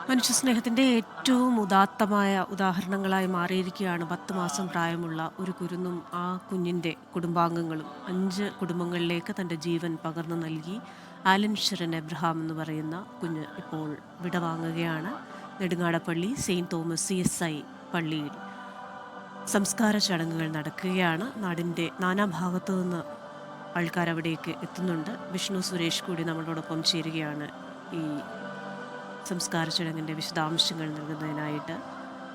മനുഷ്യസ്നേഹത്തിൻ്റെ ഏറ്റവും ഉദാത്തമായ ഉദാഹരണങ്ങളായി മാറിയിരിക്കുകയാണ് 10 മാസം പ്രായമുള്ള ഒരു കുരുന്നും ആ കുഞ്ഞിൻ്റെ കുടുംബാംഗങ്ങളും. 5 കുടുംബങ്ങളിലേക്ക് തൻ്റെ ജീവൻ പകർന്നു നൽകി ആലൻ ഷെറിൻ എബ്രഹാം എന്ന് പറയുന്ന കുഞ്ഞ് ഇപ്പോൾ വിടവാങ്ങുകയാണ്. നെടുങ്ങാടപ്പള്ളി സെയിൻറ്റ് തോമസ് CSI പള്ളിയിൽ സംസ്കാര ചടങ്ങുകൾ നടക്കുകയാണ്. നാടിൻ്റെ നാനാഭാഗത്തു നിന്ന് ആൾക്കാരവിടേക്ക് എത്തുന്നുണ്ട്. വിഷ്ണു സുരേഷ് കൂടി നമ്മളോടൊപ്പം ചേരുകയാണ് ഈ സംസ്കാര ചടങ്ങിൻ്റെ വിശദാംശങ്ങൾ നൽകുന്നതിനായിട്ട്.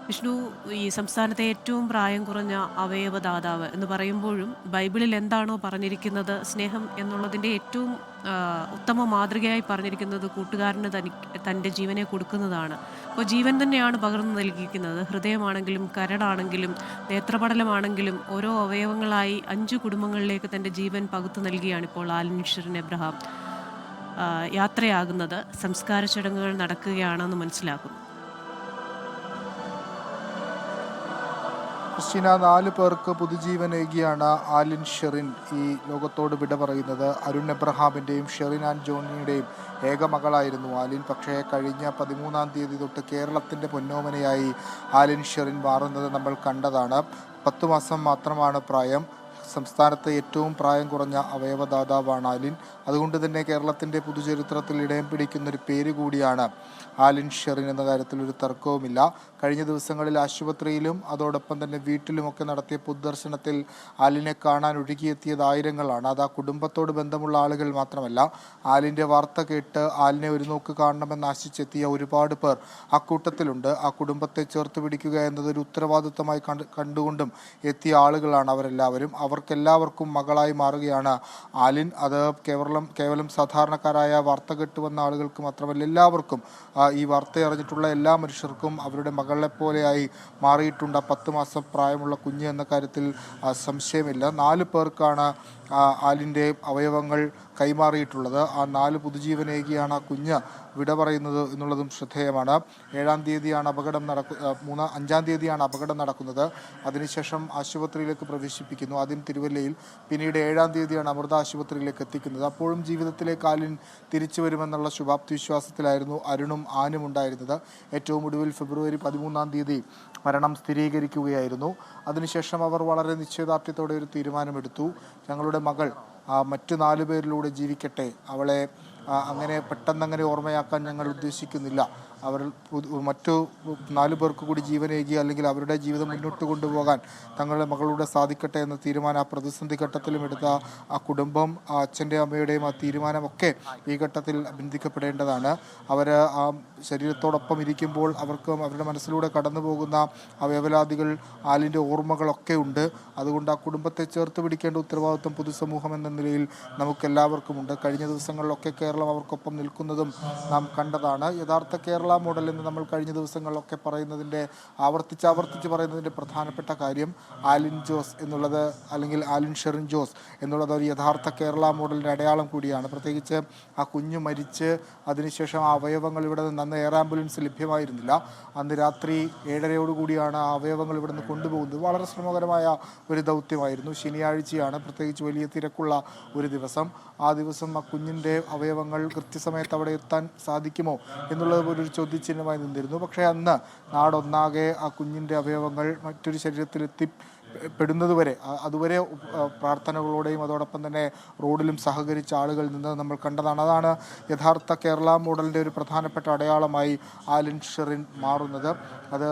വിഷ്ണു, ഈ സംസ്ഥാനത്തെ ഏറ്റവും പ്രായം കുറഞ്ഞ അവയവദാതാവ് എന്ന് പറയുമ്പോഴും ബൈബിളിൽ എന്താണോ പറഞ്ഞിരിക്കുന്നത്, സ്നേഹം എന്നുള്ളതിൻ്റെ ഏറ്റവും ഉത്തമ മാതൃകയായി പറഞ്ഞിരിക്കുന്നത് കൂട്ടുകാരന് തൻ്റെ ജീവനെ കൊടുക്കുന്നതാണ്. അപ്പോൾ ജീവൻ തന്നെയാണ് പകർന്നു നൽകിയിരിക്കുന്നത്. ഹൃദയമാണെങ്കിലും കരടാണെങ്കിലും നേത്രപടലമാണെങ്കിലും ഓരോ അവയവങ്ങളായി 5 കുടുംബങ്ങളിലേക്ക് തൻ്റെ ജീവൻ പകുത്തു നൽകിയാണ് ഇപ്പോൾ ആലൻ ഷെറിൻ എബ്രഹാം യാത്രയാകുന്നത്. സംസ്കാര ചടങ്ങുകൾ നടക്കുകയാണെന്ന് മനസ്സിലാക്കുന്നു. ക്രിസ്റ്റീന, 4 പേർക്ക് പുതുജീവനേകിയാണ് ആലിൻ ഷെറിൻ ഈ ലോകത്തോട് വിട പറയുന്നത്. അരുൺ എബ്രഹാമിൻ്റെയും ഷെറിൻ ആൻഡ് ജോണിയുടെയും ഏക മകളായിരുന്നു ആലിൻ. പക്ഷേ കഴിഞ്ഞ 13-ാം തീയതി തൊട്ട് കേരളത്തിൻ്റെ പൊന്നോമനയായി ആലിൻ ഷെറിൻ മാറുന്നത് നമ്മൾ കണ്ടതാണ്. 10 മാസം മാത്രമാണ് പ്രായം. സംസ്ഥാനത്ത് ഏറ്റവും പ്രായം കുറഞ്ഞ അവയവദാതാവാണ് ആലിൻ. അതുകൊണ്ട് തന്നെ കേരളത്തിൻ്റെ പൊതുചരിത്രത്തിൽ ഇടം പിടിക്കുന്നൊരു പേര് കൂടിയാണ് ആലിൻ ഷെറിൻ എന്ന കാര്യത്തിൽ ഒരു തർക്കവുമില്ല. കഴിഞ്ഞ ദിവസങ്ങളിൽ ആശുപത്രിയിലും അതോടൊപ്പം തന്നെ വീട്ടിലുമൊക്കെ നടത്തിയ പൊതുദർശനത്തിൽ ആലിനെ കാണാൻ ഒഴുകിയെത്തിയത് ആയിരങ്ങളാണ്. അത് ആ കുടുംബത്തോട് ബന്ധമുള്ള ആളുകൾ മാത്രമല്ല, ആലിൻ്റെ വാർത്ത കേട്ട് ആലിനെ ഒരു നോക്ക് കാണണമെന്ന് ആശിച്ചെത്തിയ ഒരുപാട് പേർ അക്കൂട്ടത്തിലുണ്ട്. ആ കുടുംബത്തെ ചേർത്ത് പിടിക്കുക എന്നതൊരു ഉത്തരവാദിത്തമായി കണ്ടുകൊണ്ടും എത്തിയ ആളുകളാണ് അവരെല്ലാവരും. അവർക്കെല്ലാവർക്കും മകളായി മാറുകയാണ് ആലിൻ. അത് കേവലം സാധാരണക്കാരായ വാർത്ത കേട്ടുവന്ന ആളുകൾക്ക് മാത്രമല്ല, എല്ലാവർക്കും ഈ വാർത്ത അറിഞ്ഞിട്ടുള്ള എല്ലാ മനുഷ്യർക്കും അവരുടെ മകളെപ്പോലെയായി മാറിയിട്ടുണ്ട് 10 മാസം പ്രായമുള്ള കുഞ്ഞ് എന്ന കാര്യത്തിൽ സംശയമില്ല. 4 പേർക്കാണ് ആലിൻ്റെ അവയവങ്ങൾ കൈമാറിയിട്ടുള്ളത്. ആ 4 പുതുജീവനേകിയാണ് ആ കുഞ്ഞ് വിട പറയുന്നത് എന്നുള്ളതും ശ്രദ്ധേയമാണ്. 7-ാം തീയതിയാണ് അപകടം നടക്കുന്നത്. അതിനുശേഷം ആശുപത്രിയിലേക്ക് പ്രവേശിപ്പിക്കുന്നു. ആദ്യം തിരുവല്ലയിൽ, പിന്നീട് 7-ാം തീയതിയാണ് അമൃത ആശുപത്രിയിലേക്ക് എത്തിക്കുന്നത്. അപ്പോഴും ജീവിതത്തിലേക്ക് ആലിൻ തിരിച്ചു വരുമെന്നുള്ള ശുഭാപ്തി വിശ്വാസത്തിലായിരുന്നു അരുണും ആനും ഉണ്ടായിരുന്നത്. ഏറ്റവും ഒടുവിൽ ഫെബ്രുവരി 13-ാം തീയതി മരണം സ്ഥിരീകരിക്കുകയായിരുന്നു. അതിനുശേഷം അവർ വളരെ നിശ്ചയദാർഢ്യത്തോടെ ഒരു തീരുമാനമെടുത്തു. ഞങ്ങളുടെ മകൾ മറ്റു 4 പേരിലൂടെ ജീവിക്കട്ടെ. അവളെ അങ്ങനെ പെട്ടെന്നങ്ങനെ ഓർമ്മയാക്കാൻ ഞങ്ങൾ ഉദ്ദേശിക്കുന്നില്ല. അവർ മറ്റു 4 പേർക്ക് കൂടി ജീവനേകി അല്ലെങ്കിൽ അവരുടെ ജീവിതം മുന്നോട്ട് കൊണ്ടുപോകാൻ തങ്ങളുടെ മകളുടെ സാധിക്കട്ടെ എന്ന തീരുമാനം ആ പ്രതിസന്ധി ഘട്ടത്തിലും എടുത്ത ആ കുടുംബം, ആ അച്ഛൻ്റെയും അമ്മയുടെയും ആ തീരുമാനമൊക്കെ ഈ ഘട്ടത്തിൽ അഭിനന്ദിക്കപ്പെടേണ്ടതാണ്. അവർ ആ ശരീരത്തോടൊപ്പം ഇരിക്കുമ്പോൾ അവർക്കും അവരുടെ മനസ്സിലൂടെ കടന്നു പോകുന്ന ആ വേവലാതികൾ, ആലിൻ്റെ ഓർമ്മകളൊക്കെ ഉണ്ട്. അതുകൊണ്ട് ആ കുടുംബത്തെ ചേർത്ത് പിടിക്കേണ്ട ഉത്തരവാദിത്വം പൊതുസമൂഹം എന്ന നിലയിൽ നമുക്കെല്ലാവർക്കുമുണ്ട്. കഴിഞ്ഞ ദിവസങ്ങളിലൊക്കെ കേരളം അവർക്കൊപ്പം നിൽക്കുന്നതും നാം കണ്ടതാണ്. യഥാർത്ഥ കേരള മോഡൽ എന്ന് നമ്മൾ കഴിഞ്ഞ ദിവസങ്ങളിലൊക്കെ ആവർത്തിച്ച് പറയുന്നതിൻ്റെ പ്രധാനപ്പെട്ട കാര്യം ആലിൻ ജോസ് എന്നുള്ളത്, അല്ലെങ്കിൽ ആലിൻ ഷെറിൻ ജോസ് എന്നുള്ളത് ഒരു യഥാർത്ഥ കേരള മോഡലിൻ്റെ അടയാളം കൂടിയാണ്. പ്രത്യേകിച്ച് ആ കുഞ്ഞ് മരിച്ച് അതിനുശേഷം ആ അവയവങ്ങൾ ഇവിടെ നിന്ന്, അന്ന് എയർ ആംബുലൻസ് ലഭ്യമായിരുന്നില്ല, അന്ന് രാത്രി 7:30 ആ അവയവങ്ങൾ ഇവിടെ നിന്ന് കൊണ്ടുപോകുന്നത്. വളരെ ശ്രമകരമായ ഒരു ദൗത്യമായിരുന്നു. ശനിയാഴ്ചയാണ്, പ്രത്യേകിച്ച് വലിയ തിരക്കുള്ള ഒരു ദിവസം. ആ ദിവസം ആ കുഞ്ഞിൻ്റെ അവയവങ്ങൾ കൃത്യസമയത്ത് അവിടെ എത്താൻ സാധിക്കുമോ എന്നുള്ളത് ഒരു ചോദ്യചിഹ്നമായി നിന്നിരുന്നു. പക്ഷേ അന്ന് നാടൊന്നാകെ ആ കുഞ്ഞിൻ്റെ അവയവങ്ങൾ മറ്റൊരു ശരീരത്തിലെത്തി പെടുന്നതുവരെ, അതുവരെ പ്രാർത്ഥനകളോടെയും അതോടൊപ്പം തന്നെ റോഡിലും സഹകരിച്ച ആളുകൾ നിന്ന് നമ്മൾ കണ്ടതാണ്. അതാണ് യഥാർത്ഥ കേരള മോഡലിൻ്റെ ഒരു പ്രധാനപ്പെട്ട അടയാളമായി ആലിൻ ഷെറിൻ മാറുന്നത്. അത്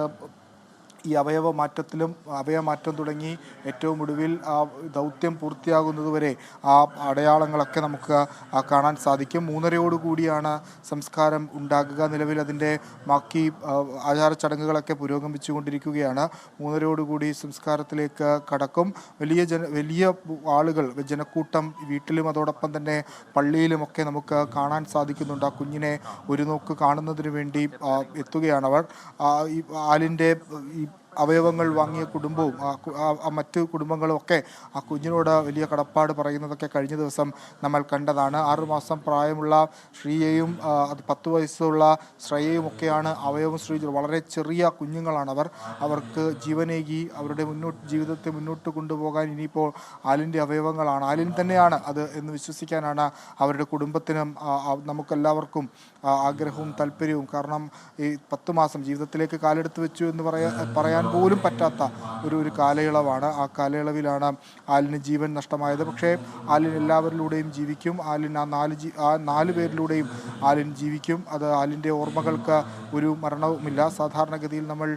ഈ അവയവമാറ്റം തുടങ്ങി ഏറ്റവും ഒടുവിൽ ആ ദൗത്യം പൂർത്തിയാകുന്നതുവരെ ആ അടയാളങ്ങളൊക്കെ നമുക്ക് കാണാൻ സാധിക്കും. 3:30 സംസ്കാരം ഉണ്ടാകുക. നിലവിൽ അതിൻ്റെ ബാക്കി ആചാര ചടങ്ങുകളൊക്കെ പുരോഗമിച്ചുകൊണ്ടിരിക്കുകയാണ്. 3:30 സംസ്കാരത്തിലേക്ക് കടക്കും. വലിയ ആളുകൾ, ജനക്കൂട്ടം വീട്ടിലും അതോടൊപ്പം തന്നെ പള്ളിയിലുമൊക്കെ നമുക്ക് കാണാൻ സാധിക്കുന്നുണ്ട്. ആ കുഞ്ഞിനെ ഒരു നോക്ക് കാണുന്നതിന് വേണ്ടി എത്തുകയാണവർ. ഈ ആലിൻ്റെ ഈ അവയവങ്ങൾ വാങ്ങിയ കുടുംബവും മറ്റു കുടുംബങ്ങളും ഒക്കെ ആ കുഞ്ഞിനോട് വലിയ കടപ്പാട് പറയുന്നതൊക്കെ കഴിഞ്ഞ ദിവസം നമ്മൾ കണ്ടതാണ്. 6 മാസം പ്രായമുള്ള ശ്രീയെയും 10 വയസ്സുള്ള ശ്രേയയും ഒക്കെയാണ് അവയവം ശ്രീ വളരെ ചെറിയ കുഞ്ഞുങ്ങളാണ് അവർക്ക് ജീവനേകി അവരുടെ ജീവിതത്തെ മുന്നോട്ട് കൊണ്ടുപോകാൻ ഇനിയിപ്പോൾ ആലിൻ്റെ അവയവങ്ങളാണ്, ആലിൻ തന്നെയാണ് അത് എന്ന് വിശ്വസിക്കാനാണ് അവരുടെ കുടുംബത്തിനും നമുക്കെല്ലാവർക്കും ആഗ്രഹവും താല്പര്യവും. കാരണം ഈ 10 മാസം ജീവിതത്തിലേക്ക് കാലെടുത്ത് വെച്ചു എന്ന് പറയാൻ പോലും പറ്റാത്ത ഒരു കാലയളവാണ്. ആ കാലയളവിലാണ് ആലിന് ജീവൻ നഷ്ടമായത്. പക്ഷേ ആലിൻ എല്ലാവരിലൂടെയും ജീവിക്കും. ആലിൻ ആ 4 പേരിലൂടെയും ആലിൻ ജീവിക്കും. അത് ആലിൻ്റെ ഓർമ്മകൾക്ക് ഒരു മരണവുമില്ല. സാധാരണഗതിയിൽ നമ്മൾ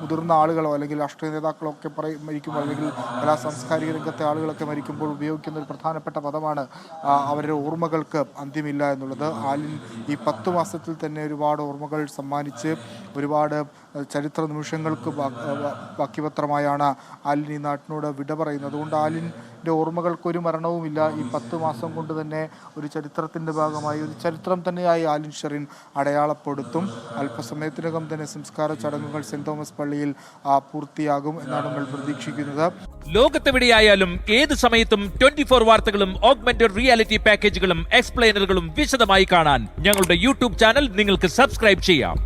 മുതിർന്ന ആളുകളോ അല്ലെങ്കിൽ രാഷ്ട്രീയ നേതാക്കളോ ഒക്കെ മരിക്കുമ്പോൾ അല്ലെങ്കിൽ കലാ സാംസ്കാരിക രംഗത്തെ ആളുകളൊക്കെ മരിക്കുമ്പോൾ ഉപയോഗിക്കുന്ന ഒരു പ്രധാനപ്പെട്ട പദമാണ് അവരുടെ ഓർമ്മകൾക്ക് അന്ത്യമില്ല എന്നുള്ളത്. ആലിൻ ഈ 10 മാസത്തിൽ തന്നെ ഒരുപാട് ഓർമ്മകൾ സമ്മാനിച്ച് ഒരുപാട് ചരിത്ര നിമിഷങ്ങൾക്ക് ബാക്കിപത്രമായാണ് ആലിൻ ഈ നാട്ടിനോട് വിട പറയുന്നത്. അതുകൊണ്ട് ആലിൻ്റെ ഓർമ്മകൾക്കൊരു മരണവുമില്ല. ഈ 10 മാസം കൊണ്ട് തന്നെ ഒരു ചരിത്രത്തിൻ്റെ ഭാഗമായി ഒരു ചരിത്രം തന്നെയായി ആലിൻ ഷെറിൻ അടയാളപ്പെടുത്തും. അല്പസമയത്തിനകം തന്നെ സംസ്കാര ചടങ്ങുകൾ സെന്റ് തോമസ് പള്ളിയിൽ പൂർത്തിയാകും എന്നാണ് നമ്മൾ പ്രതീക്ഷിക്കുന്നത്. ലോകത്തെവിടെയായാലും ഏത് സമയത്തും 24 വാർത്തകളും ഓഗ്മെന്റഡ് റിയാലിറ്റി പാക്കേജുകളും എക്സ്പ്ലെയിനറുകളും വിശദമായി കാണാൻ ഞങ്ങളുടെ യൂട്യൂബ് ചാനൽ നിങ്ങൾക്ക് സബ്സ്ക്രൈബ് ചെയ്യാം.